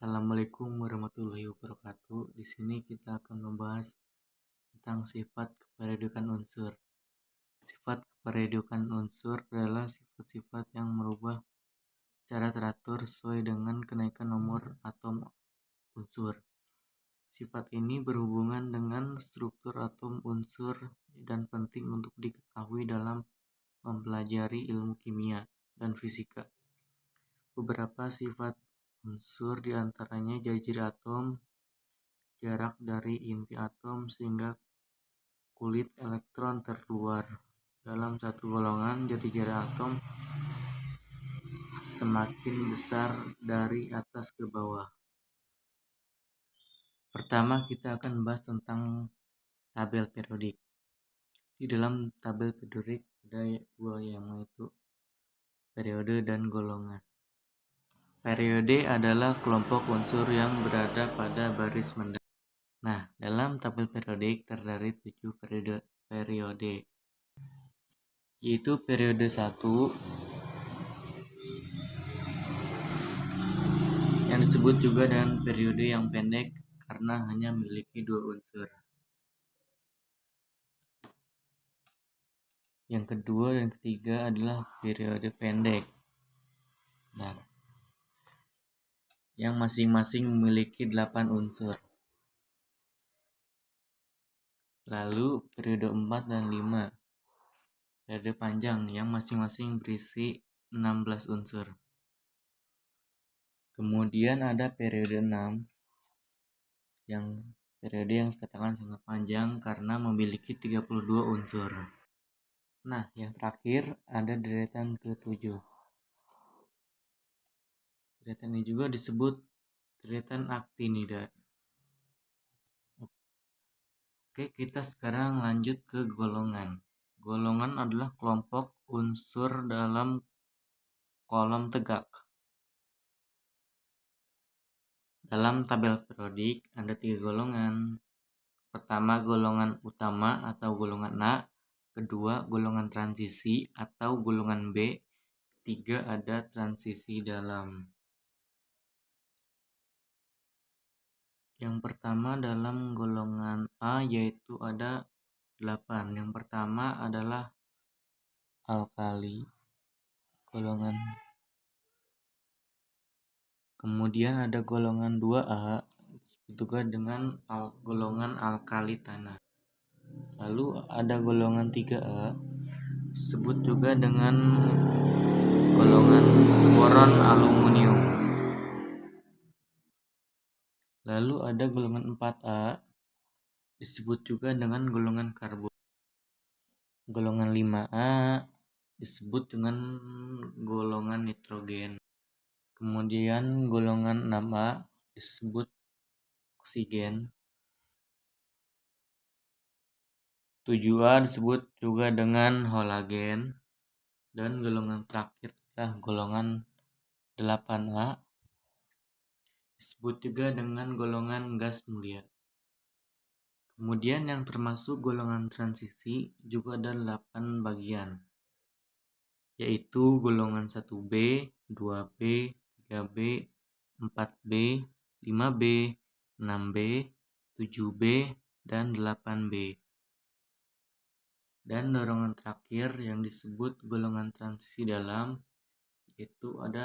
Assalamualaikum warahmatullahi wabarakatuh. Di sini kita akan membahas tentang sifat keperiodikan unsur. Sifat keperiodikan unsur adalah sifat-sifat yang merubah secara teratur sesuai dengan kenaikan nomor atom unsur. Sifat ini berhubungan dengan struktur atom unsur dan penting untuk diketahui dalam mempelajari ilmu kimia dan fisika. Beberapa sifat unsur diantaranya jajir atom, jarak dari inti atom sehingga kulit elektron terkeluar. Dalam satu golongan, jari-jari atom semakin besar dari atas ke bawah. Pertama, kita akan membahas tentang tabel periodik. Di dalam tabel periodik ada dua, yaitu periode dan golongan. Periode adalah kelompok unsur yang berada pada baris mendatar. Nah, dalam tabel periodik terdapat 7 periode, yaitu periode 1 yang disebut juga dengan periode yang pendek karena hanya memiliki 2 unsur. Yang kedua dan ketiga adalah periode pendek, nah, yang masing-masing memiliki 8 unsur. Lalu periode 4 dan 5, periode panjang yang masing-masing berisi 16 unsur. Kemudian ada periode 6 yang katakan sangat panjang karena memiliki 32 unsur. Nah, yang terakhir ada deretan ke-7. Deretan ini juga disebut deretan aktinida. Oke, kita sekarang lanjut ke golongan. Golongan adalah kelompok unsur dalam kolom tegak. Dalam tabel periodik ada 3 golongan. Pertama, golongan utama atau golongan A. Kedua, golongan transisi atau golongan B. Ketiga, ada transisi dalam. Yang pertama dalam golongan A yaitu ada 8. Yang pertama adalah alkali, golongan. Kemudian ada golongan 2A juga dengan golongan alkali tanah. Lalu ada golongan 3A disebut juga dengan golongan boron aluminium. Lalu ada golongan 4A disebut juga dengan golongan karbon. Golongan 5A disebut dengan golongan nitrogen. Kemudian golongan 6A disebut oksigen. 7A disebut juga dengan halogen. Dan golongan terakhir adalah golongan 8A disebut juga dengan golongan gas mulia. Kemudian yang termasuk golongan transisi juga ada 8 bagian, yaitu golongan 1B, 2B, 3B, 4B, 5B, 6B, 7B, dan 8B. Dan dorongan terakhir yang disebut golongan transisi dalam yaitu ada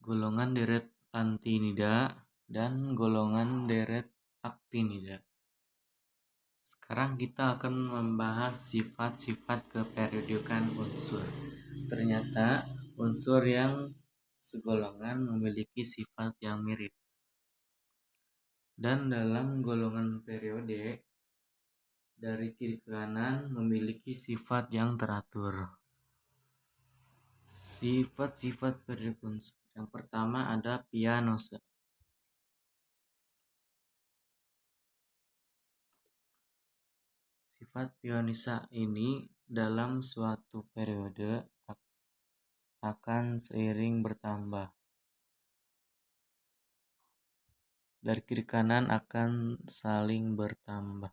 golongan deret lantinida dan golongan deret aktinida. Sekarang kita akan membahas sifat-sifat keperiodikan unsur. Ternyata unsur yang segolongan memiliki sifat yang mirip. Dan dalam golongan periode dari kiri ke kanan memiliki sifat yang teratur. Sifat-sifat periodik unsur. Yang pertama ada pianosa. Sifat pionisa ini dalam suatu periode akan seiring bertambah. Dari kiri kanan akan saling bertambah.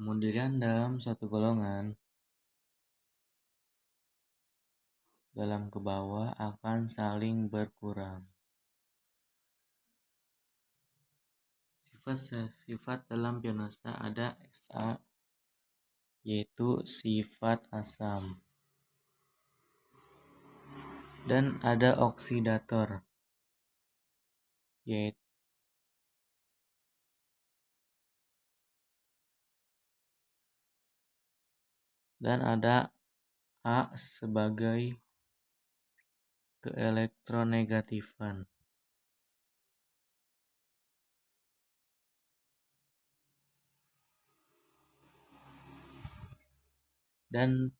Kemudian dalam satu golongan, dalam ke bawah akan saling berkurang. Sifat-sifat dalam bionosa ada Sa, yaitu sifat asam. Dan ada oksidator, yaitu dan ada A sebagai keelektronegatifan. Dan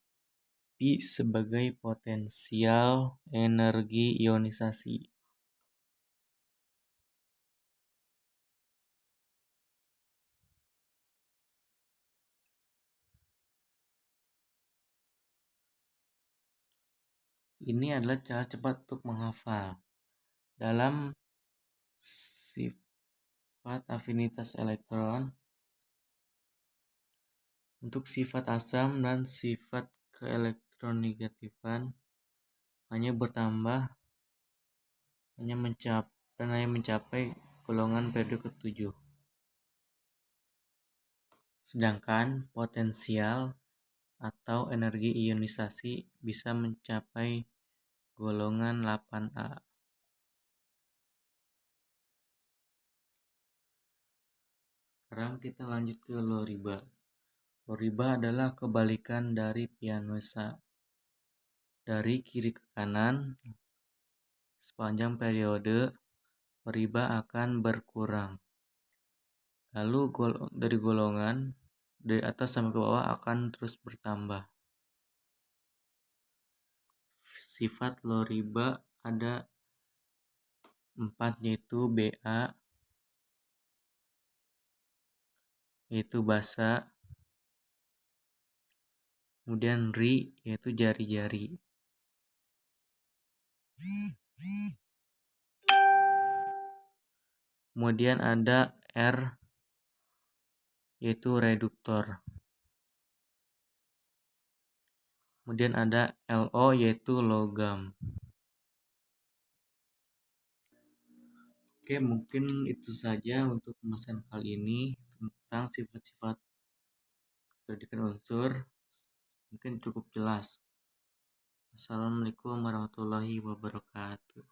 P sebagai potensial energi ionisasi. Ini adalah cara cepat untuk menghafal. Dalam sifat afinitas elektron, untuk sifat asam dan sifat keelektronegatifan hanya bertambah, hanya mencapai golongan periode ke-7. Sedangkan potensial atau energi ionisasi bisa mencapai golongan 8A. Sekarang kita lanjut ke Lorentz. Lorentz adalah kebalikan dari pianosa. Dari kiri ke kanan, sepanjang periode, Lorentz akan berkurang. Lalu dari golongan, dari atas sampai ke bawah akan terus bertambah. Sifat Lorentz ada 4, yaitu Ba, yaitu basa, kemudian Ri, yaitu jari-jari. Kemudian ada R, yaitu reduktor. Kemudian ada Lo, yaitu logam. Oke, mungkin itu saja untuk pembahasan kali ini tentang sifat-sifat pendidikan unsur. Mungkin cukup jelas. Assalamualaikum warahmatullahi wabarakatuh.